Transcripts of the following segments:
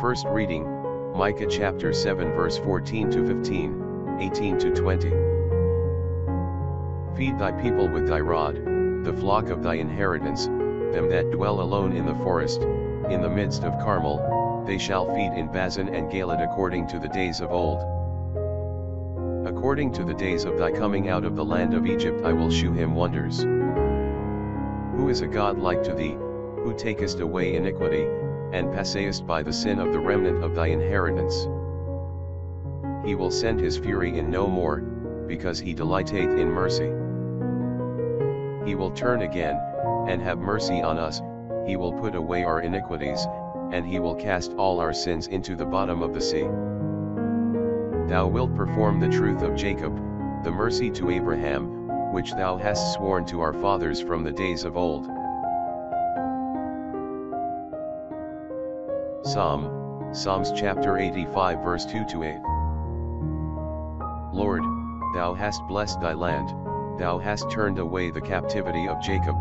First reading, Micah chapter 7 verse 14 to 15, 18 to 20. Feed thy people with thy rod, the flock of thy inheritance, them that dwell alone in the forest, in the midst of Carmel, they shall feed in Bazan and Galad according to the days of old. According to the days of thy coming out of the land of Egypt I will shew him wonders. Who is a God like to thee, who takest away iniquity, and passest by the sin of the remnant of thy inheritance? He will send his fury in no more, because he delighteth in mercy. He will turn again, and have mercy on us, he will put away our iniquities, and he will cast all our sins into the bottom of the sea. Thou wilt perform the truth of Jacob, the mercy to Abraham, which thou hast sworn to our fathers from the days of old. Psalms chapter 85 verse 2 to 8. Lord, thou hast blessed thy land, thou hast turned away the captivity of Jacob.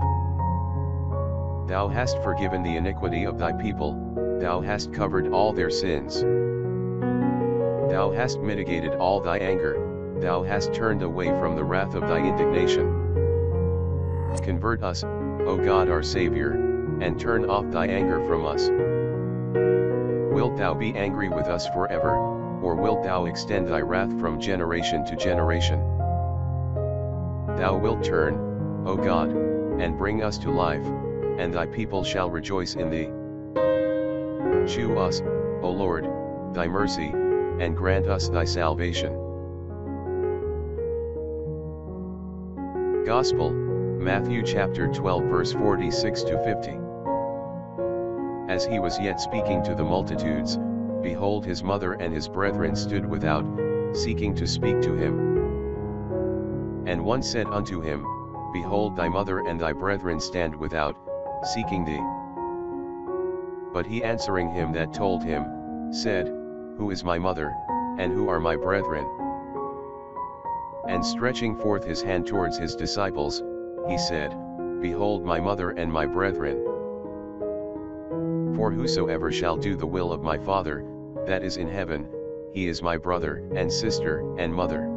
Thou hast forgiven the iniquity of thy people, thou hast covered all their sins. Thou hast mitigated all thy anger, thou hast turned away from the wrath of thy indignation. Convert us, O God our Saviour, and turn off thy anger from us. Wilt thou be angry with us forever, or wilt thou extend thy wrath from generation to generation? Thou wilt turn, O God, and bring us to life, and thy people shall rejoice in thee. Shew us, O Lord, thy mercy, and grant us thy salvation. Gospel, Matthew chapter 12 verse 46 to 50. As he was yet speaking to the multitudes, behold, his mother and his brethren stood without, seeking to speak to him. And one said unto him, Behold, thy mother and thy brethren stand without, seeking thee. But he answering him that told him, said, Who is my mother, and who are my brethren? And stretching forth his hand towards his disciples, he said, Behold my mother and my brethren. For whosoever shall do the will of my Father, that is in heaven, he is my brother, and sister, and mother.